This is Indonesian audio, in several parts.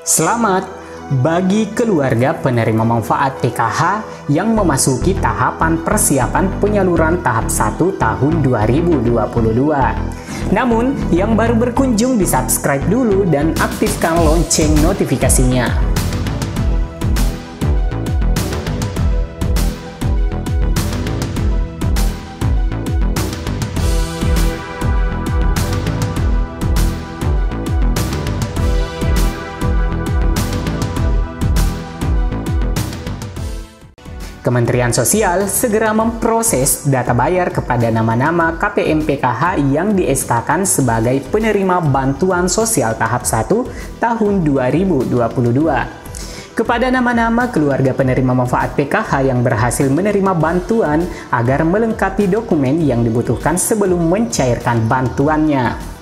Selamat bagi keluarga penerima manfaat PKH yang memasuki tahapan persiapan penyaluran tahap 1 tahun 2022. Namun, yang baru berkunjung di-subscribe dulu dan aktifkan lonceng notifikasinya. Kementerian Sosial segera memproses data bayar kepada nama-nama KPM PKH yang di-SK-kan sebagai penerima bantuan sosial tahap 1 tahun 2022. Kepada nama-nama keluarga penerima manfaat PKH yang berhasil menerima bantuan agar melengkapi dokumen yang dibutuhkan sebelum mencairkan bantuannya.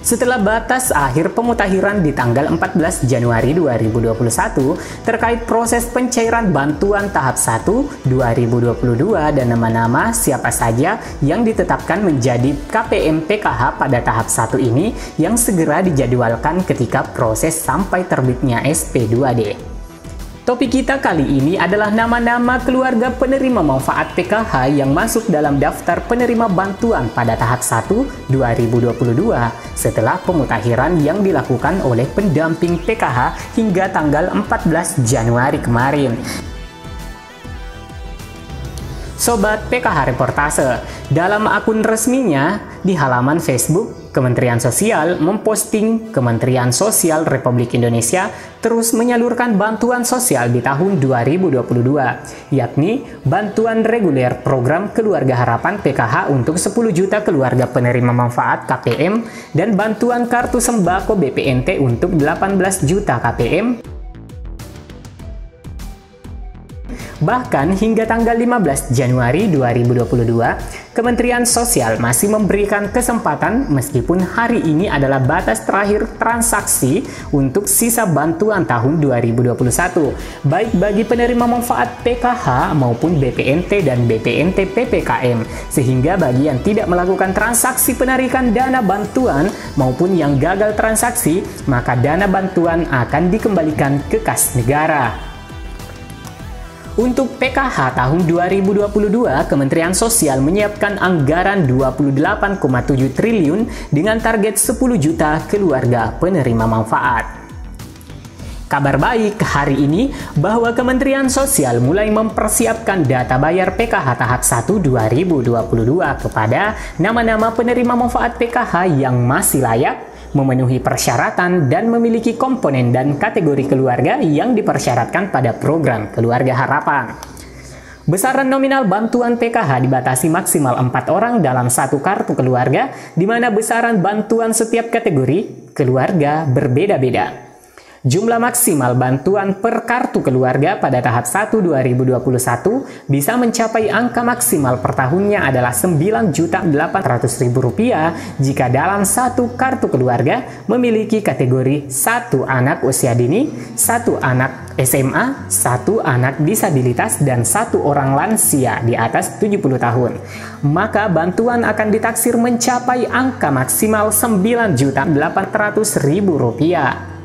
Setelah batas akhir pemutakhiran di tanggal 14 Januari 2021 terkait proses pencairan bantuan tahap 1 2022 dan nama-nama siapa saja yang ditetapkan menjadi KPM PKH pada tahap 1 ini yang segera dijadwalkan ketika proses sampai terbitnya SP2D. Topik kita kali ini adalah nama-nama keluarga penerima manfaat PKH yang masuk dalam daftar penerima bantuan pada tahap 1 2022 setelah pemutakhiran yang dilakukan oleh pendamping PKH hingga tanggal 14 Januari kemarin. Sobat PKH Reportase, dalam akun resminya di halaman Facebook, Kementerian Sosial memposting Kementerian Sosial Republik Indonesia terus menyalurkan bantuan sosial di tahun 2022, yakni bantuan reguler program Keluarga Harapan PKH untuk 10 juta keluarga penerima manfaat KPM dan bantuan kartu sembako BPNT untuk 18 juta KPM. Bahkan hingga tanggal 15 Januari 2022, Kementerian Sosial masih memberikan kesempatan meskipun hari ini adalah batas terakhir transaksi untuk sisa bantuan tahun 2021, baik bagi penerima manfaat PKH maupun BPNT dan BPNT PPKM, sehingga bagi yang tidak melakukan transaksi penarikan dana bantuan maupun yang gagal transaksi, maka dana bantuan akan dikembalikan ke kas negara. Untuk PKH tahun 2022, Kementerian Sosial menyiapkan anggaran 28,7 triliun dengan target 10 juta keluarga penerima manfaat. Kabar baik hari ini bahwa Kementerian Sosial mulai mempersiapkan data bayar PKH tahap 1 2022 kepada nama-nama penerima manfaat PKH yang masih layak, memenuhi persyaratan dan memiliki komponen dan kategori keluarga yang dipersyaratkan pada program Keluarga Harapan. Besaran nominal bantuan PKH dibatasi maksimal 4 orang dalam satu kartu keluarga, di mana besaran bantuan setiap kategori keluarga berbeda-beda. Jumlah maksimal bantuan per kartu keluarga pada tahap 1 2021 bisa mencapai angka maksimal per tahunnya adalah Rp9.800.000 jika dalam satu kartu keluarga memiliki kategori 1 anak usia dini, 1 anak SMA, 1 anak disabilitas, dan 1 orang lansia di atas 70 tahun. Maka bantuan akan ditaksir mencapai angka maksimal Rp9.800.000.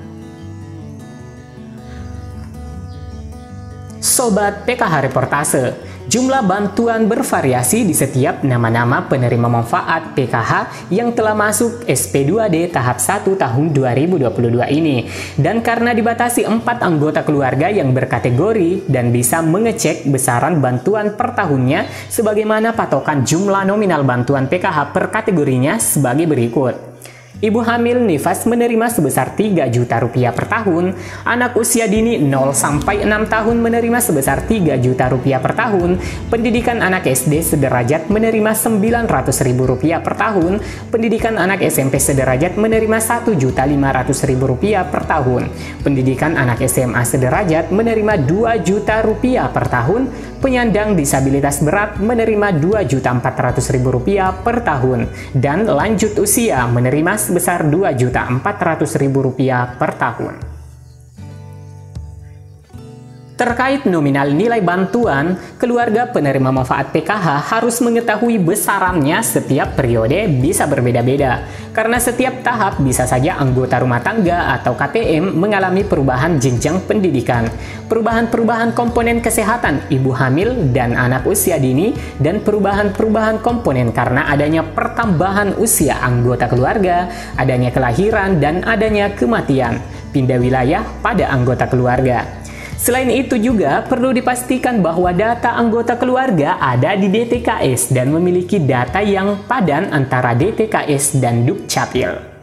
Sobat PKH Reportase, jumlah bantuan bervariasi di setiap nama-nama penerima manfaat PKH yang telah masuk SP2D tahap 1 tahun 2022 ini. Dan karena dibatasi 4 anggota keluarga yang berkategori dan bisa mengecek besaran bantuan per tahunnya, sebagaimana patokan jumlah nominal bantuan PKH per kategorinya sebagai berikut. Ibu hamil nifas menerima sebesar Rp3 juta per tahun, anak usia dini 0 sampai 6 tahun menerima sebesar Rp3 juta per tahun, pendidikan anak SD sederajat menerima Rp900.000 per tahun, pendidikan anak SMP sederajat menerima Rp1.500.000 per tahun, pendidikan anak SMA sederajat menerima Rp2 juta per tahun, penyandang disabilitas berat menerima Rp2.400.000 per tahun, dan lanjut usia menerima sebesar Rp2.400.000 per tahun. Terkait nominal nilai bantuan, keluarga penerima manfaat PKH harus mengetahui besarannya setiap periode bisa berbeda-beda. Karena setiap tahap bisa saja anggota rumah tangga atau KPM mengalami perubahan jenjang pendidikan, perubahan-perubahan komponen kesehatan ibu hamil dan anak usia dini, dan perubahan-perubahan komponen karena adanya pertambahan usia anggota keluarga, adanya kelahiran, dan adanya kematian, pindah wilayah pada anggota keluarga. Selain itu juga perlu dipastikan bahwa data anggota keluarga ada di DTKS dan memiliki data yang padan antara DTKS dan Dukcapil.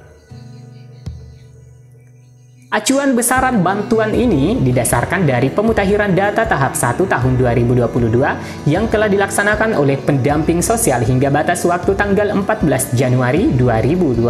Acuan besaran bantuan ini didasarkan dari pemutakhiran data tahap 1 tahun 2022 yang telah dilaksanakan oleh pendamping sosial hingga batas waktu tanggal 14 Januari 2022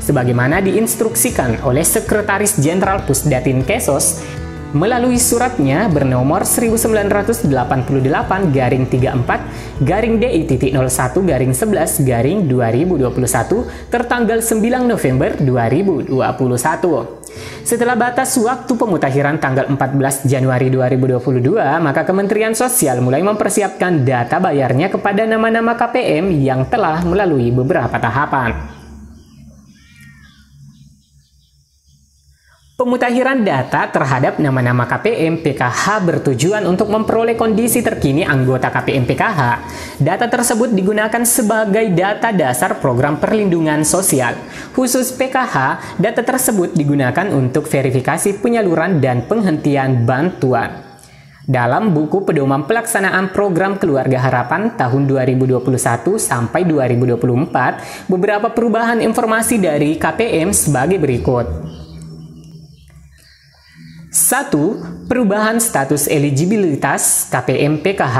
sebagaimana diinstruksikan oleh Sekretaris Jenderal Pusdatin Kesos melalui suratnya bernomor 1934-DI.01-11-2021 tertanggal 9 November 2021. Setelah batas waktu pemutakhiran tanggal 14 Januari 2022, maka Kementerian Sosial mulai mempersiapkan data bayarnya kepada nama-nama KPM yang telah melalui beberapa tahapan. Pemutakhiran data terhadap nama-nama KPM PKH bertujuan untuk memperoleh kondisi terkini anggota KPM PKH. Data tersebut digunakan sebagai data dasar program perlindungan sosial. Khusus PKH, data tersebut digunakan untuk verifikasi penyaluran dan penghentian bantuan. Dalam buku pedoman pelaksanaan program Keluarga Harapan tahun 2021 sampai 2024, beberapa perubahan informasi dari KPM sebagai berikut. 1. Perubahan status eligibilitas KPM PKH.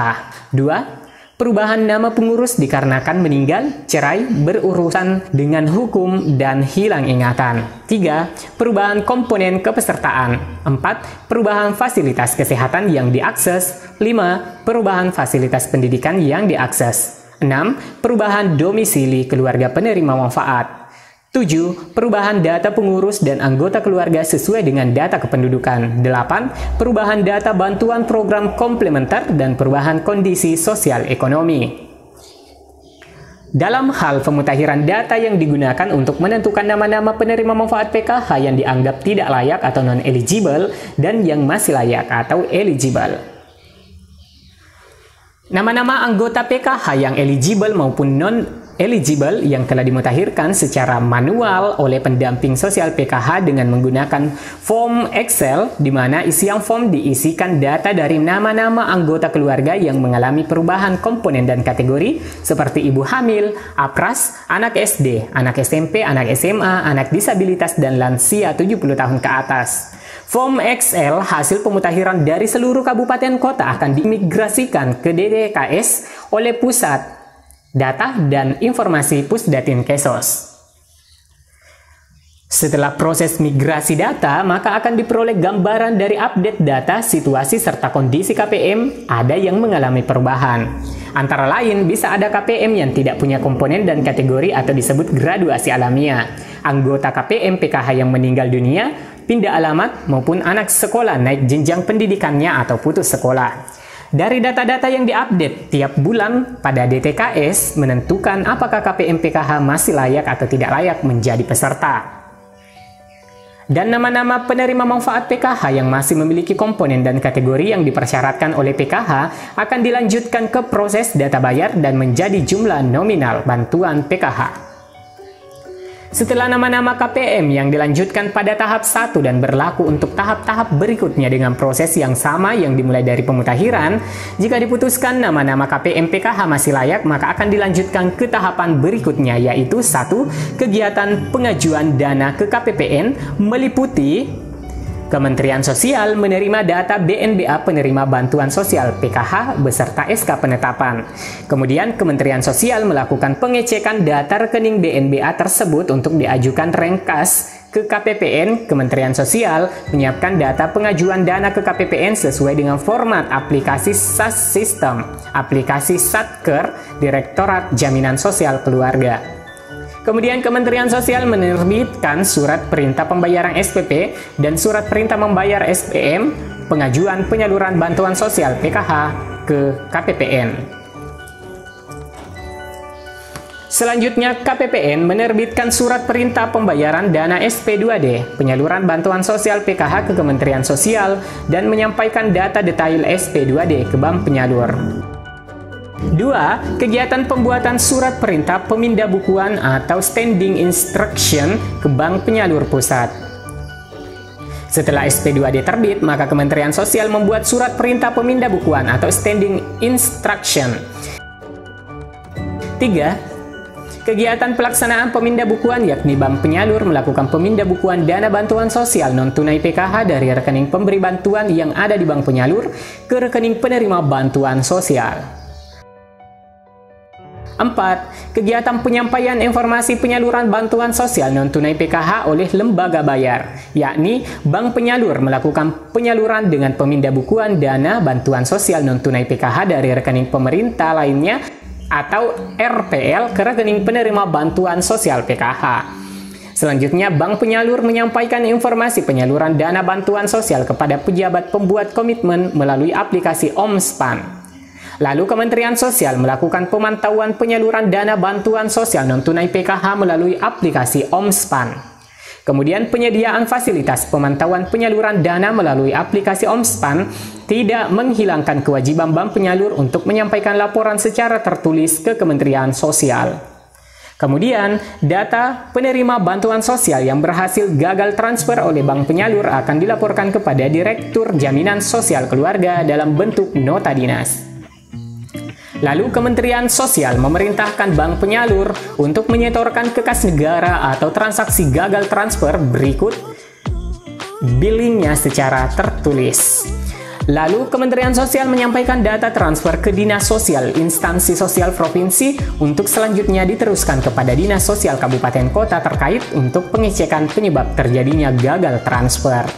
2. Perubahan nama pengurus dikarenakan meninggal, cerai, berurusan dengan hukum, dan hilang ingatan. 3. Perubahan komponen kepesertaan. 4. Perubahan fasilitas kesehatan yang diakses. 5. Perubahan fasilitas pendidikan yang diakses. 6. Perubahan domisili keluarga penerima manfaat. 7. Perubahan data pengurus dan anggota keluarga sesuai dengan data kependudukan. 8. Perubahan data bantuan program komplementer dan perubahan kondisi sosial ekonomi. Dalam hal pemutakhiran data yang digunakan untuk menentukan nama-nama penerima manfaat PKH yang dianggap tidak layak atau non-eligible dan yang masih layak atau eligible. Nama-nama anggota PKH yang eligible maupun non-eligible yang telah dimutakhirkan secara manual oleh pendamping sosial PKH dengan menggunakan form Excel di mana isian form diisikan data dari nama-nama anggota keluarga yang mengalami perubahan komponen dan kategori seperti ibu hamil, APRAS, anak SD, anak SMP, anak SMA, anak disabilitas, dan lansia 70 tahun ke atas. Form Excel hasil pemutakhiran dari seluruh kabupaten kota akan diimigrasikan ke DTKS oleh Pusat Data dan Informasi Pusdatin Kesos. Setelah proses migrasi data, maka akan diperoleh gambaran dari update data, situasi, serta kondisi KPM ada yang mengalami perubahan. Antara lain, bisa ada KPM yang tidak punya komponen dan kategori atau disebut graduasi alamiah, anggota KPM PKH yang meninggal dunia, pindah alamat, maupun anak sekolah naik jenjang pendidikannya atau putus sekolah. Dari data-data yang diupdate tiap bulan pada DTKS menentukan apakah KPM PKH masih layak atau tidak layak menjadi peserta. Dan nama-nama penerima manfaat PKH yang masih memiliki komponen dan kategori yang dipersyaratkan oleh PKH akan dilanjutkan ke proses data bayar dan menjadi jumlah nominal bantuan PKH. Setelah nama-nama KPM yang dilanjutkan pada tahap 1 dan berlaku untuk tahap-tahap berikutnya dengan proses yang sama yang dimulai dari pemutakhiran, jika diputuskan nama-nama KPM PKH masih layak, maka akan dilanjutkan ke tahapan berikutnya, yaitu 1. Kegiatan pengajuan dana ke KPPN meliputi Kementerian Sosial menerima data BNBA penerima bantuan sosial PKH beserta SK penetapan. Kemudian Kementerian Sosial melakukan pengecekan data rekening BNBA tersebut untuk diajukan rengkas ke KPPN. Kementerian Sosial menyiapkan data pengajuan dana ke KPPN sesuai dengan format aplikasi SAS System, aplikasi Satker, Direktorat Jaminan Sosial Keluarga. Kemudian Kementerian Sosial menerbitkan surat perintah pembayaran SPP dan surat perintah membayar SPM pengajuan penyaluran bantuan sosial PKH ke KPPN. Selanjutnya, KPPN menerbitkan surat perintah pembayaran dana SP2D, penyaluran bantuan sosial PKH ke Kementerian Sosial, dan menyampaikan data detail SP2D ke bank penyalur. 2. Kegiatan pembuatan surat perintah pemindabukuan atau standing instruction ke bank penyalur pusat. Setelah SP2D terbit, maka Kementerian Sosial membuat surat perintah pemindabukuan atau standing instruction. 3. Kegiatan pelaksanaan pemindabukuan yakni bank penyalur melakukan pemindabukuan dana bantuan sosial non-tunai PKH dari rekening pemberi bantuan yang ada di bank penyalur ke rekening penerima bantuan sosial. 4. Kegiatan penyampaian informasi penyaluran bantuan sosial non-tunai PKH oleh lembaga bayar, yakni bank penyalur melakukan penyaluran dengan pemindabukuan dana bantuan sosial non-tunai PKH dari rekening pemerintah lainnya atau RPL ke rekening penerima bantuan sosial PKH. Selanjutnya, bank penyalur menyampaikan informasi penyaluran dana bantuan sosial kepada pejabat pembuat komitmen melalui aplikasi OMSPAN. Lalu Kementerian Sosial melakukan pemantauan penyaluran dana bantuan sosial non-tunai PKH melalui aplikasi OMSPAN. Kemudian penyediaan fasilitas pemantauan penyaluran dana melalui aplikasi OMSPAN tidak menghilangkan kewajiban bank penyalur untuk menyampaikan laporan secara tertulis ke Kementerian Sosial. Kemudian, data penerima bantuan sosial yang berhasil gagal transfer oleh bank penyalur akan dilaporkan kepada Direktur Jaminan Sosial Keluarga dalam bentuk nota dinas. Lalu Kementerian Sosial memerintahkan bank penyalur untuk menyetorkan ke kas negara atau transaksi gagal transfer berikut billingnya secara tertulis. Lalu Kementerian Sosial menyampaikan data transfer ke Dinas Sosial Instansi Sosial Provinsi untuk selanjutnya diteruskan kepada Dinas Sosial Kabupaten Kota terkait untuk pengecekan penyebab terjadinya gagal transfer.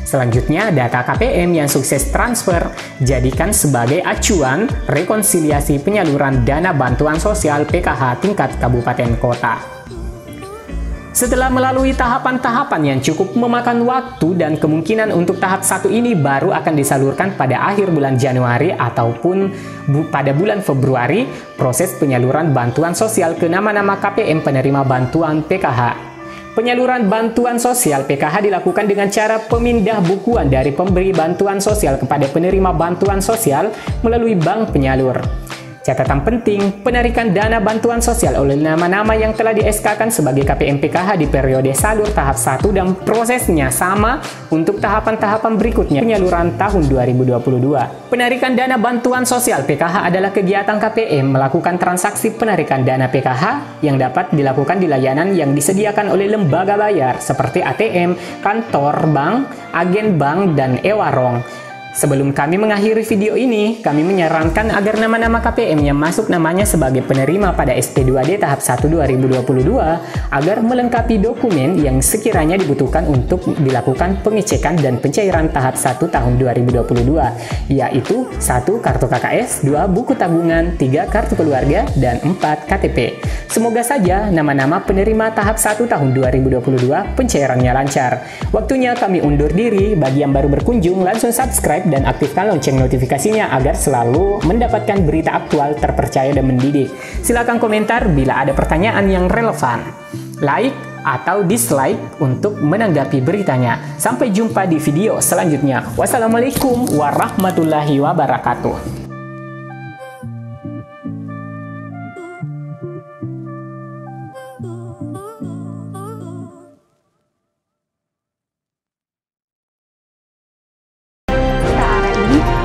Selanjutnya, data KPM yang sukses transfer jadikan sebagai acuan rekonsiliasi penyaluran dana bantuan sosial PKH tingkat kabupaten kota. Setelah melalui tahapan-tahapan yang cukup memakan waktu dan kemungkinan untuk tahap 1 ini baru akan disalurkan pada akhir bulan Januari ataupun pada bulan Februari, proses penyaluran bantuan sosial ke nama-nama KPM penerima bantuan PKH. Penyaluran bantuan sosial PKH dilakukan dengan cara pemindah bukuan dari pemberi bantuan sosial kepada penerima bantuan sosial melalui bank penyalur. Catatan penting, penarikan dana bantuan sosial oleh nama-nama yang telah di-SK-kan sebagai KPM PKH di periode salur tahap 1 dan prosesnya sama untuk tahapan-tahapan berikutnya penyaluran tahun 2022. Penarikan dana bantuan sosial PKH adalah kegiatan KPM melakukan transaksi penarikan dana PKH yang dapat dilakukan di layanan yang disediakan oleh lembaga bayar seperti ATM, kantor bank, agen bank, dan e-warung. Sebelum kami mengakhiri video ini, kami menyarankan agar nama-nama KPM yang masuk namanya sebagai penerima pada SP2D tahap 1 2022 agar melengkapi dokumen yang sekiranya dibutuhkan untuk dilakukan pengecekan dan pencairan tahap 1 tahun 2022, yaitu 1. Kartu KKS, 2. Buku tabungan, 3. Kartu keluarga, dan 4. KTP. Semoga saja nama-nama penerima tahap 1 tahun 2022 pencairannya lancar. Waktunya kami undur diri. Bagi yang baru berkunjung, langsung subscribe dan aktifkan lonceng notifikasinya agar selalu mendapatkan berita aktual, terpercaya, dan mendidik. Silakan komentar bila ada pertanyaan yang relevan. Like atau dislike untuk menanggapi beritanya. Sampai jumpa di video selanjutnya. Wassalamualaikum warahmatullahi wabarakatuh.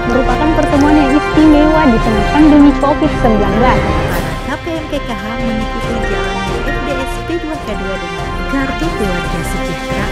Merupakan pertemuan yang istimewa di tengah pandemi COVID-19. KPM PKH mengikuti jalannya FDS P2K2 dengan kartu keluarga sejahtera.